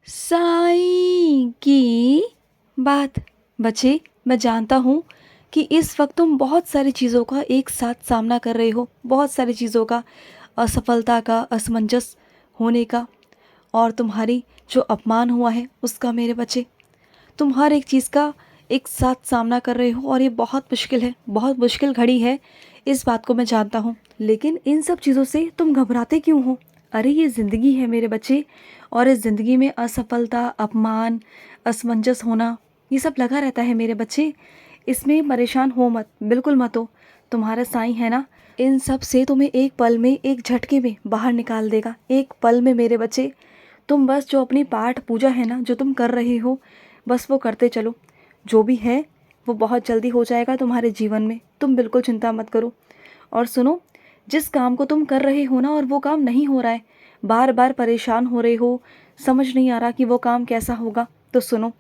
साईं की बात। बच्चे, मैं जानता हूँ कि इस वक्त तुम बहुत सारी चीज़ों का एक साथ सामना कर रहे हो, बहुत सारी चीज़ों का, असफलता का, असमंजस होने का, और तुम्हारी जो अपमान हुआ है उसका। मेरे बच्चे, तुम हर एक चीज़ का एक साथ सामना कर रहे हो और ये बहुत मुश्किल है, बहुत मुश्किल घड़ी है। इस बात को मैं जानता हूँ, लेकिन इन सब चीज़ों से तुम घबराते क्यों हो? अरे ये ज़िंदगी है मेरे बच्चे, और इस ज़िंदगी में असफलता, अपमान, असमंजस होना, ये सब लगा रहता है मेरे बच्चे। इसमें परेशान हो मत, बिल्कुल मत हो। तुम्हारा साईं है ना, इन सब से तुम्हें एक पल में, एक झटके में बाहर निकाल देगा, एक पल में मेरे बच्चे। तुम बस जो अपनी पाठ पूजा है ना, जो तुम कर रहे हो, बस वो करते चलो। जो भी है वो बहुत जल्दी हो जाएगा तुम्हारे जीवन में, तुम बिल्कुल चिंता मत करो। और सुनो, जिस काम को तुम कर रहे हो ना और वो काम नहीं हो रहा है, बार बार परेशान हो रहे हो, समझ नहीं आ रहा कि वो काम कैसा होगा, तो सुनो,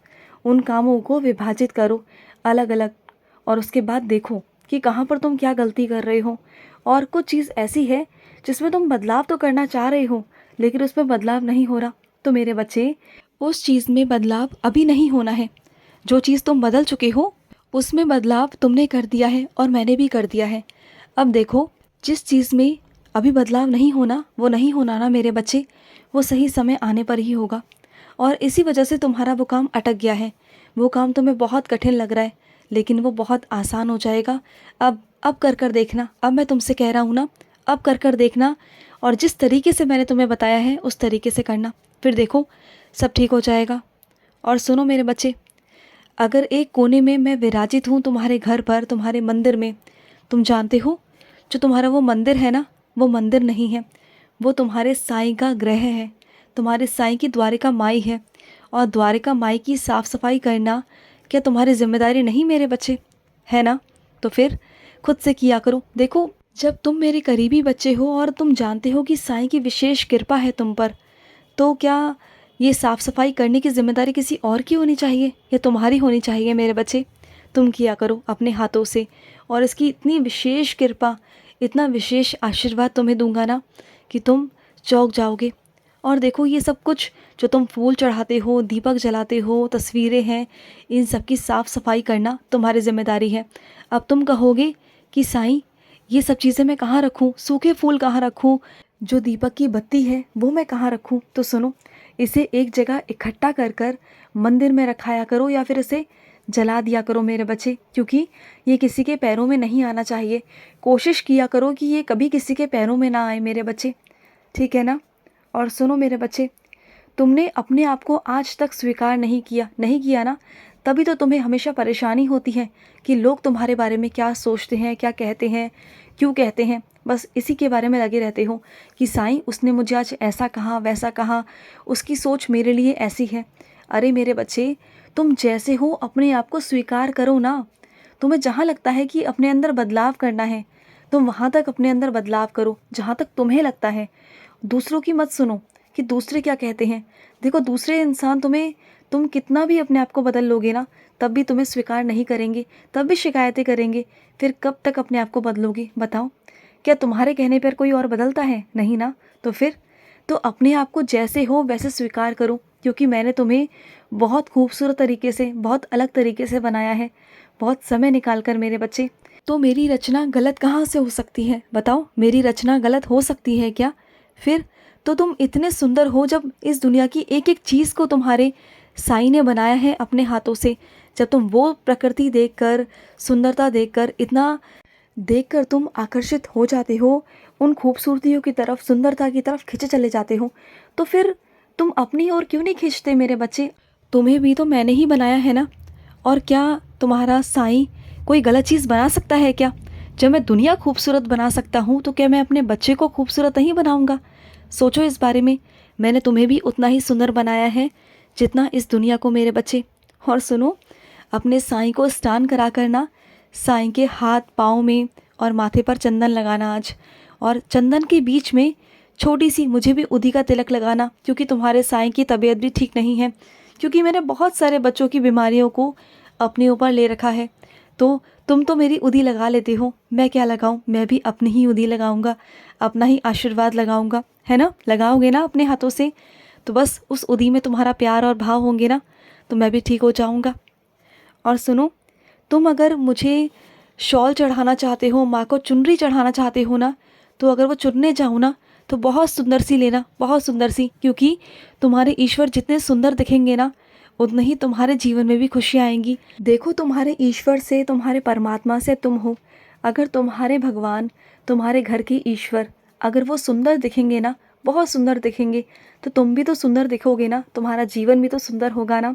उन कामों को विभाजित करो अलग अलग, और उसके बाद देखो कि कहाँ पर तुम क्या गलती कर रहे हो। और कुछ चीज़ ऐसी है जिसमें तुम बदलाव तो करना चाह रहे हो, लेकिन उसमें बदलाव नहीं हो रहा, तो मेरे बच्चे, उस चीज़ में बदलाव अभी नहीं होना है। जो चीज़ तुम बदल चुके हो उसमें बदलाव तुमने कर दिया है और मैंने भी कर दिया है। अब देखो, जिस चीज़ में अभी बदलाव नहीं होना, वो नहीं होना ना मेरे बच्चे, वो सही समय आने पर ही होगा। और इसी वजह से तुम्हारा वो काम अटक गया है। वो काम तुम्हें बहुत कठिन लग रहा है, लेकिन वो बहुत आसान हो जाएगा। अब कर कर देखना, अब मैं तुमसे कह रहा हूँ ना, अब कर कर देखना, और जिस तरीके से मैंने तुम्हें बताया है उस तरीके से करना, फिर देखो सब ठीक हो जाएगा। और सुनो मेरे बच्चे, अगर एक कोने में मैं विराजित हूँ तुम्हारे घर पर, तुम्हारे मंदिर में, तुम जानते हो जो तुम्हारा वो मंदिर है ना, वो मंदिर नहीं है, वो तुम्हारे साईं का ग्रह है, तुम्हारे साईं की द्वारिका माई है। और द्वारिका माई की साफ़ सफाई करना क्या तुम्हारी जिम्मेदारी नहीं मेरे बच्चे, है ना? तो फिर खुद से किया करो। देखो, जब तुम मेरे करीबी बच्चे हो और तुम जानते हो कि साईं की विशेष कृपा है तुम पर, तो क्या ये साफ़ सफाई करने की जिम्मेदारी किसी और की होनी चाहिए या तुम्हारी होनी चाहिए मेरे बच्चे? तुम किया करो अपने हाथों से, और इसकी इतनी विशेष कृपा, इतना विशेष आशीर्वाद तुम्हें दूंगा ना कि तुम चौंक जाओगे। और देखो, ये सब कुछ जो तुम फूल चढ़ाते हो, दीपक जलाते हो, तस्वीरें हैं, इन सब की साफ़ सफाई करना तुम्हारी जिम्मेदारी है। अब तुम कहोगे कि साईं, ये सब चीज़ें मैं कहाँ रखूँ, सूखे फूल कहाँ रखूँ, जो दीपक की बत्ती है वो मैं कहाँ रखूँ? तो सुनो, इसे एक जगह इकट्ठा कर कर मंदिर में रखाया करो, या फिर इसे जला दिया करो मेरे बच्चे, क्योंकि ये किसी के पैरों में नहीं आना चाहिए। कोशिश किया करो कि ये कभी किसी के पैरों में ना आए मेरे बच्चे, ठीक है ना? और सुनो मेरे बच्चे, तुमने अपने आप को आज तक स्वीकार नहीं किया ना, तभी तो तुम्हें हमेशा परेशानी होती है कि लोग तुम्हारे बारे में क्या सोचते हैं, क्या कहते हैं, क्यों कहते हैं। बस इसी के बारे में लगे रहते हो कि साईं, उसने मुझे आज ऐसा कहा, वैसा कहा, उसकी सोच मेरे लिए ऐसी है। अरे मेरे बच्चे, तुम जैसे हो अपने आप को स्वीकार करो ना। तुम्हें जहाँ लगता है कि अपने अंदर बदलाव करना है, तुम वहाँ तक अपने अंदर बदलाव करो जहाँ तक तुम्हें लगता है। दूसरों की मत सुनो कि दूसरे क्या कहते हैं। देखो, दूसरे इंसान तुम कितना भी अपने आप को बदल लोगे ना, तब भी तुम्हें स्वीकार नहीं करेंगे, तब भी शिकायतें करेंगे। फिर कब तक अपने आप को बदलोगे बताओ? क्या तुम्हारे कहने पर कोई और बदलता है? नहीं ना। तो फिर तो अपने आप को जैसे हो वैसे स्वीकार करो, क्योंकि मैंने तुम्हें बहुत खूबसूरत तरीके से, बहुत अलग तरीके से बनाया है, बहुत समय निकाल कर मेरे बच्चे। तो मेरी रचना गलत कहाँ से हो सकती है बताओ? मेरी रचना गलत हो सकती है क्या? फिर तो तुम इतने सुंदर हो, जब इस दुनिया की एक एक चीज़ को तुम्हारे साईं ने बनाया है अपने हाथों से। जब तुम वो प्रकृति देखकर, सुंदरता देखकर, इतना देखकर तुम आकर्षित हो जाते हो, उन खूबसूरतियों की तरफ, सुंदरता की तरफ खिंचे चले जाते हो, तो फिर तुम अपनी ओर क्यों नहीं खींचते मेरे बच्चे? तुम्हें भी तो मैंने ही बनाया है ना। और क्या तुम्हारा साईं कोई गलत चीज़ बना सकता है क्या? जब मैं दुनिया खूबसूरत बना सकता हूँ, तो क्या मैं अपने बच्चे को खूबसूरत नहीं बनाऊँगा? सोचो इस बारे में। मैंने तुम्हें भी उतना ही सुंदर बनाया है जितना इस दुनिया को मेरे बच्चे। और सुनो, अपने साईं को स्नान करा करना, साईं के हाथ पाँव में और माथे पर चंदन लगाना आज, और चंदन के बीच में छोटी सी मुझे भी उदी का तिलक लगाना, क्योंकि तुम्हारे साईं की तबीयत भी ठीक नहीं है। क्योंकि मैंने बहुत सारे बच्चों की बीमारियों को अपने ऊपर ले रखा है, तो तुम तो मेरी उदी लगा लेते हो, मैं क्या लगाऊं? मैं भी अपनी ही उदी लगाऊंगा, अपना ही आशीर्वाद लगाऊंगा, है ना? लगाओगे ना अपने हाथों से? तो बस उस उदी में तुम्हारा प्यार और भाव होंगे ना, तो मैं भी ठीक हो जाऊँगा। और सुनो, तुम अगर मुझे शॉल चढ़ाना चाहते हो, माँ को चुनरी चढ़ाना चाहते हो ना, तो अगर वो चुनने जाऊँ ना, तो बहुत सुंदर सी लेना, बहुत सुंदर सी, क्योंकि तुम्हारे ईश्वर जितने सुंदर दिखेंगे ना, उतने ही तुम्हारे जीवन में भी खुशियाँ आएंगी। देखो, तुम्हारे ईश्वर से, तुम्हारे परमात्मा से तुम हो। अगर तुम्हारे भगवान, तुम्हारे घर के ईश्वर, अगर वो सुंदर दिखेंगे ना, बहुत सुंदर दिखेंगे, तो तुम भी तो सुंदर दिखोगे ना, तुम्हारा जीवन भी तो सुंदर होगा ना।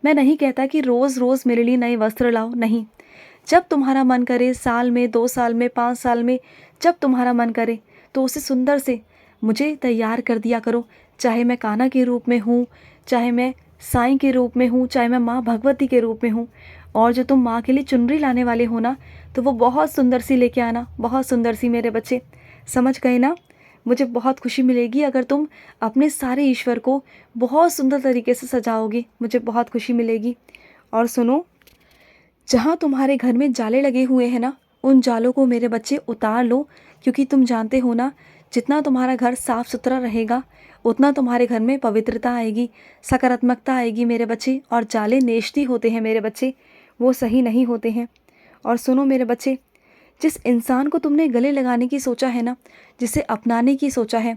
मैं नहीं कहता कि रोज़ रोज़ मेरे लिए नए वस्त्र लाओ, नहीं। जब तुम्हारा मन करे, साल में, 2 साल में, 5 साल में, जब तुम्हारा मन करे, तो उसे सुंदर से मुझे तैयार कर दिया करो। चाहे मैं कान्हा के रूप में हूँ, चाहे मैं साईं के रूप में हूँ, चाहे मैं माँ भगवती के रूप में हूँ। और जो तुम माँ के लिए चुनरी लाने वाले हो ना, तो वो बहुत सुंदर सी लेके आना, बहुत सुंदर सी मेरे बच्चे। समझ गए ना? मुझे बहुत खुशी मिलेगी अगर तुम अपने सारे ईश्वर को बहुत सुंदर तरीके से सजाओगे, मुझे बहुत खुशी मिलेगी। और सुनो, जहाँ तुम्हारे घर में जाले लगे हुए हैं ना, उन जालों को मेरे बच्चे उतार लो, क्योंकि तुम जानते हो ना, जितना तुम्हारा घर साफ़ सुथरा रहेगा, उतना तुम्हारे घर में पवित्रता आएगी, सकारात्मकता आएगी मेरे बच्चे। और जाले नेश्ती होते हैं मेरे बच्चे, वो सही नहीं होते हैं। और सुनो मेरे बच्चे, जिस इंसान को तुमने गले लगाने की सोचा है ना, जिसे अपनाने की सोचा है,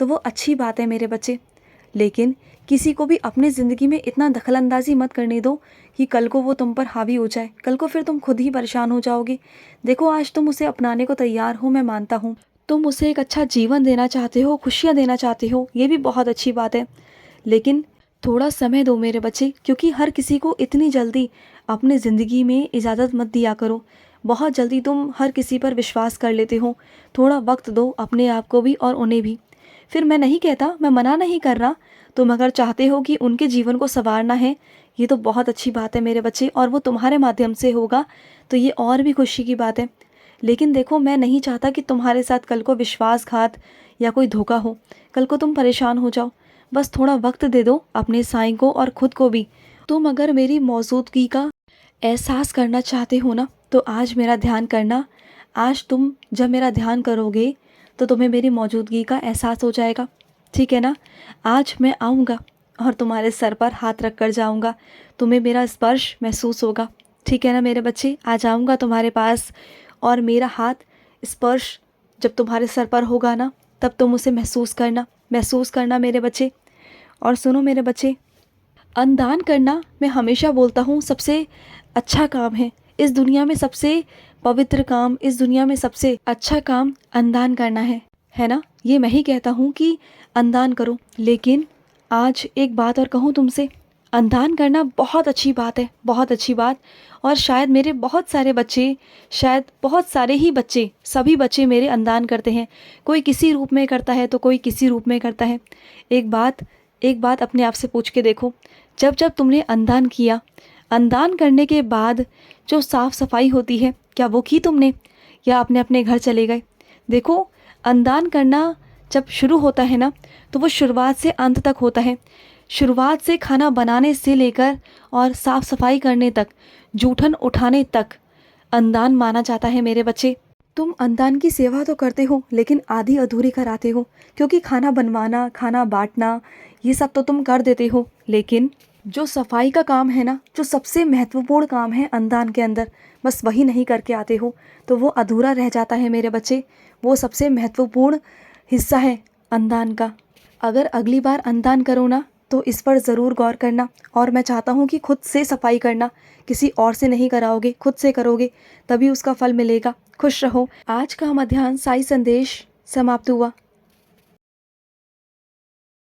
तो वो अच्छी बात है मेरे बच्चे। लेकिन किसी को भी अपनी ज़िंदगी में इतना दखलंदाजी मत करने दो कि कल को वो तुम पर हावी हो जाए, कल को फिर तुम खुद ही परेशान हो जाओगे। देखो, आज तुम उसे अपनाने को तैयार हो, मैं मानता हूँ। तुम उसे एक अच्छा जीवन देना चाहते हो, खुशियाँ देना चाहते हो, ये भी बहुत अच्छी बात है। लेकिन थोड़ा समय दो मेरे बच्चे, क्योंकि हर किसी को इतनी जल्दी अपनी ज़िंदगी में इजाज़त मत दिया करो। बहुत जल्दी तुम हर किसी पर विश्वास कर लेते हो। थोड़ा वक्त दो अपने आप को भी और उन्हें भी। फिर मैं नहीं कहता, मैं मना नहीं कर रहा, तुम अगर चाहते हो कि उनके जीवन को संवारना है, ये तो बहुत अच्छी बात है मेरे बच्चे, और वो तुम्हारे माध्यम से होगा, तो ये और भी खुशी की बात है। लेकिन देखो, मैं नहीं चाहता कि तुम्हारे साथ कल को विश्वासघात या कोई धोखा हो, कल को तुम परेशान हो जाओ। बस थोड़ा वक्त दे दो अपने साईं को और ख़ुद को भी। तुम अगर मेरी मौजूदगी का एहसास करना चाहते हो ना, तो आज मेरा ध्यान करना। आज तुम जब मेरा ध्यान करोगे, तो तुम्हें मेरी मौजूदगी का एहसास हो जाएगा, ठीक है ना? आज मैं आऊँगा और तुम्हारे सर पर हाथ रख कर जाऊँगा, तुम्हें मेरा स्पर्श महसूस होगा, ठीक है ना मेरे बच्चे? आ जाऊँगा तुम्हारे पास, और मेरा हाथ स्पर्श जब तुम्हारे सर पर होगा ना, तब तुम उसे महसूस करना मेरे बच्चे। और सुनो मेरे बच्चे, अन्नदान करना, मैं हमेशा बोलता हूँ, सबसे अच्छा काम है इस दुनिया में। सबसे पवित्र काम इस दुनिया में, सबसे अच्छा काम अन्नदान करना है ना? ये मैं ही कहता हूँ कि अन्नदान करो। लेकिन आज एक बात और कहूँ तुमसे, अन्नदान करना बहुत अच्छी बात है, बहुत अच्छी बात। और शायद मेरे बहुत सारे बच्चे, शायद बहुत सारे ही बच्चे, सभी बच्चे मेरे अन्नदान करते हैं। कोई किसी रूप में करता है तो कोई किसी रूप में करता है। एक बात अपने आप से पूछ के देखो, जब जब तुमने अन्नदान किया, अन्नदान करने के बाद जो साफ़ सफाई होती है, क्या वो की तुमने, या अपने अपने घर चले गए? देखो, अन्नदान करना जब शुरू होता है ना, तो वो शुरुआत से अंत तक होता है। शुरुआत से खाना बनाने से लेकर और साफ़ सफाई करने तक, जूठन उठाने तक अन्नदान माना जाता है मेरे बच्चे। तुम अन्नदान की सेवा तो करते हो, लेकिन आधी अधूरी कराते हो, क्योंकि खाना बनवाना, खाना बांटना, ये सब तो तुम कर देते हो, लेकिन जो सफाई का काम है ना, जो सबसे महत्वपूर्ण काम है अन्नदान के अंदर, बस वही नहीं करके आते हो, तो वो अधूरा रह जाता है मेरे बच्चे। वो सबसे महत्वपूर्ण हिस्सा है अन्नदान का। अगर अगली बार अन्नदान करो ना, तो इस पर ज़रूर गौर करना। और मैं चाहता हूँ कि खुद से सफाई करना, किसी और से नहीं कराओगे, खुद से करोगे, तभी उसका फल मिलेगा। खुश रहो। आज का हम अध्ययन साई संदेश समाप्त हुआ।